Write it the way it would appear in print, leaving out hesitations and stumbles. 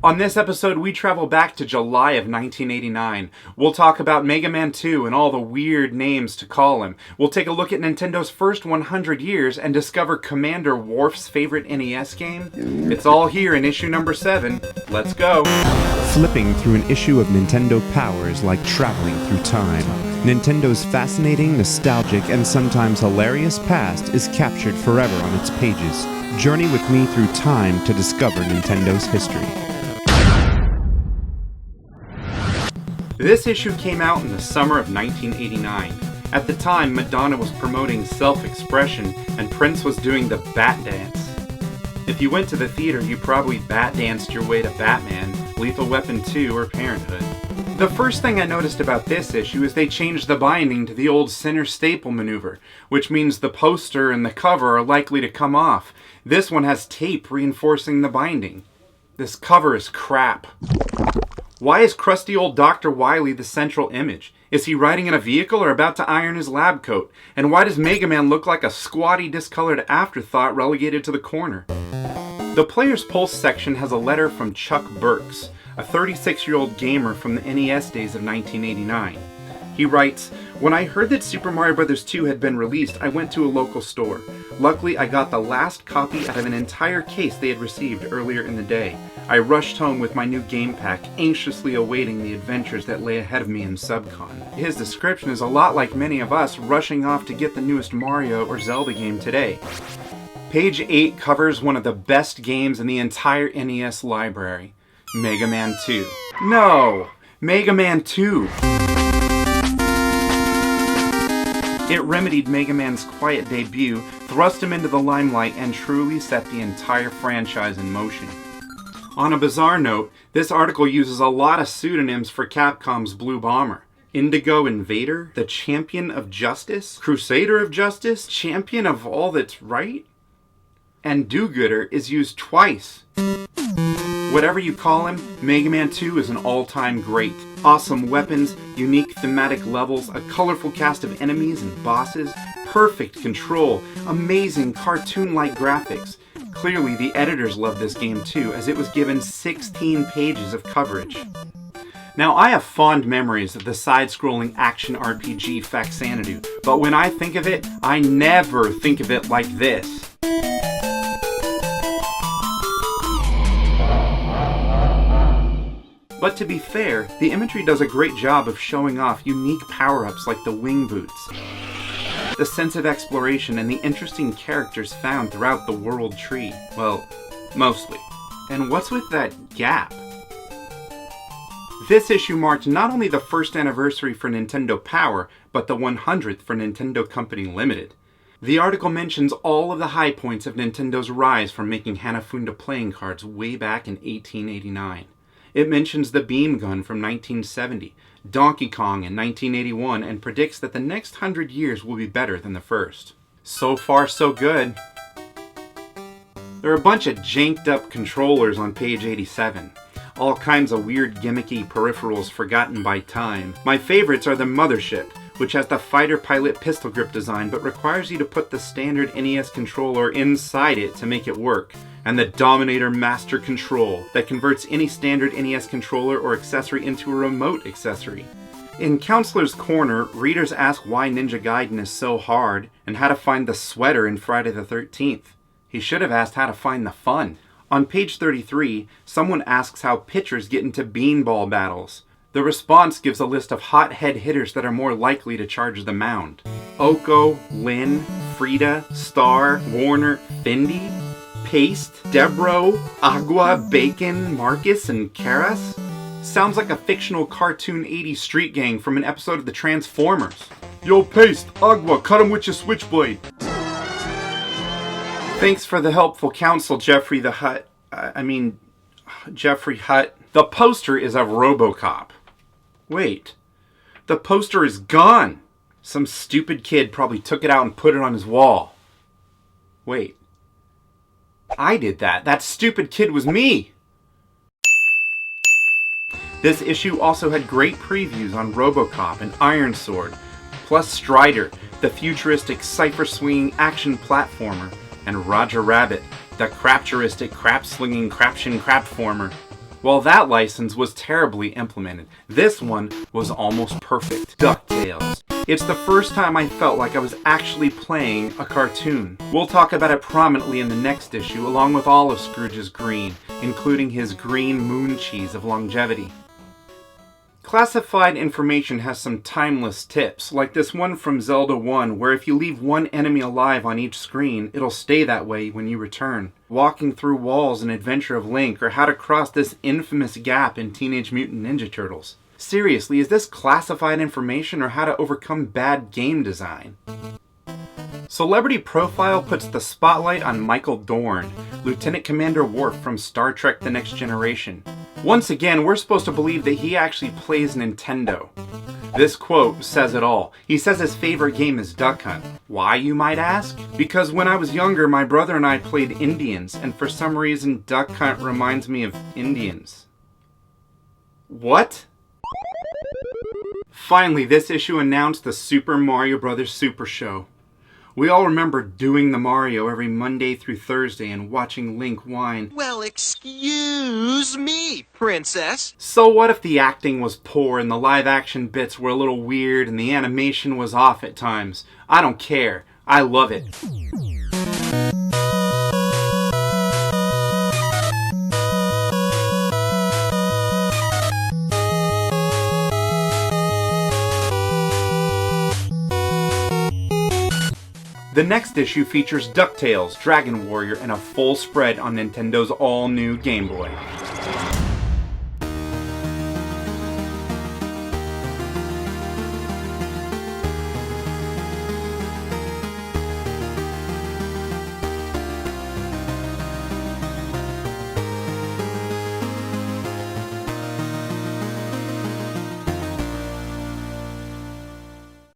On this episode, we travel back to July of 1989. We'll talk about Mega Man 2 and all the weird names to call him. We'll take a look at Nintendo's first 100 years and discover Commander Worf's favorite NES game. It's all here in issue number 7. Let's go! Flipping through an issue of Nintendo Power is like traveling through time. Nintendo's fascinating, nostalgic, and sometimes hilarious past is captured forever on its pages. Journey with me through time to discover Nintendo's history. This issue came out in the summer of 1989. At the time, Madonna was promoting self-expression and Prince was doing the Bat Dance. If you went to the theater, you probably bat danced your way to Batman, Lethal Weapon 2, or Parenthood. The first thing I noticed about this issue is they changed the binding to the old center staple maneuver, which means the poster and the cover are likely to come off. This one has tape reinforcing the binding. This cover is crap. Why is crusty old Dr. Wily the central image? Is he riding in a vehicle or about to iron his lab coat? And why does Mega Man look like a squatty, discolored afterthought relegated to the corner? The Player's Pulse section has a letter from Chuck Burks, a 36-year-old gamer from the NES days of 1989. He writes, "When I heard that Super Mario Bros. 2 had been released, I went to a local store. Luckily, I got the last copy out of an entire case they had received earlier in the day. I rushed home with my new game pack, anxiously awaiting the adventures that lay ahead of me in Subcon." His description is a lot like many of us rushing off to get the newest Mario or Zelda game today. Page 8 covers one of the best games in the entire NES library, Mega Man 2. No! Mega Man 2! It remedied Mega Man's quiet debut, thrust him into the limelight, and truly set the entire franchise in motion. On a bizarre note, this article uses a lot of pseudonyms for Capcom's Blue Bomber. Indigo Invader, the Champion of Justice, Crusader of Justice, Champion of All That's Right, and Do-Gooder is used twice. Whatever you call him, Mega Man 2 is an all-time great. Awesome weapons, unique thematic levels, a colorful cast of enemies and bosses, perfect control, amazing cartoon-like graphics. Clearly, the editors loved this game too, as it was given 16 pages of coverage. Now, I have fond memories of the side-scrolling action RPG Faxanadu, but when I think of it, I never think of it like this. But to be fair, the imagery does a great job of showing off unique power-ups like the wing boots, the sense of exploration, and the interesting characters found throughout the world tree. Well, mostly. And what's with that gap? This issue marked not only the first anniversary for Nintendo Power, but the 100th for Nintendo Company Limited. The article mentions all of the high points of Nintendo's rise from making Hanafuda playing cards way back in 1889. It mentions the beam gun from 1970, Donkey Kong in 1981, and predicts that the next 100 years will be better than the first. So far, so good. There are a bunch of janked up controllers on page 87. All kinds of weird gimmicky peripherals forgotten by time. My favorites are the Mothership, which has the fighter pilot pistol grip design but requires you to put the standard NES controller inside it to make it work, and the Dominator Master Control that converts any standard NES controller or accessory into a remote accessory. In Counselor's Corner, readers ask why Ninja Gaiden is so hard and how to find the sweater in Friday the 13th. He should have asked how to find the fun. On page 33, someone asks how pitchers get into beanball battles. The response gives a list of hot head hitters that are more likely to charge the mound. Oko, Lynn, Frida, Star, Warner, Fendi, Paste, Debro, Agua, Bacon, Marcus, and Karas? Sounds like a fictional cartoon 80s street gang from an episode of the Transformers. Yo, Paste, Agua, cut him with your switchblade. Thanks for the helpful counsel, Jeffrey Hutt. The poster is of RoboCop. Wait, the poster is gone. Some stupid kid probably took it out and put it on his wall. Wait, I did that. That stupid kid was me. This issue also had great previews on RoboCop and Iron Sword, plus Strider, the futuristic cipher-swinging action platformer, and Roger Rabbit, the crapturistic crap-slinging craption crapformer. While that license was terribly implemented, this one was almost perfect. DuckTales. It's the first time I felt like I was actually playing a cartoon. We'll talk about it prominently in the next issue, along with all of Scrooge's green, including his green moon cheese of longevity. Classified information has some timeless tips, like this one from Zelda 1, where if you leave one enemy alive on each screen, it'll stay that way when you return. Walking through walls, an adventure of Link, or how to cross this infamous gap in Teenage Mutant Ninja Turtles. Seriously, is this classified information or how to overcome bad game design? Celebrity Profile puts the spotlight on Michael Dorn, Lieutenant Commander Worf from Star Trek The Next Generation. Once again, we're supposed to believe that he actually plays Nintendo. This quote says it all. He says his favorite game is Duck Hunt. Why, you might ask? Because when I was younger, my brother and I played Indians, and for some reason, Duck Hunt reminds me of Indians. What? Finally, this issue announced the Super Mario Bros. Super Show. We all remember doing the Mario every Monday through Thursday and watching Link whine, "Well, excuse me, princess." So what if the acting was poor and the live action bits were a little weird and the animation was off at times? I don't care. I love it. The next issue features DuckTales, Dragon Warrior, and a full spread on Nintendo's all-new Game Boy.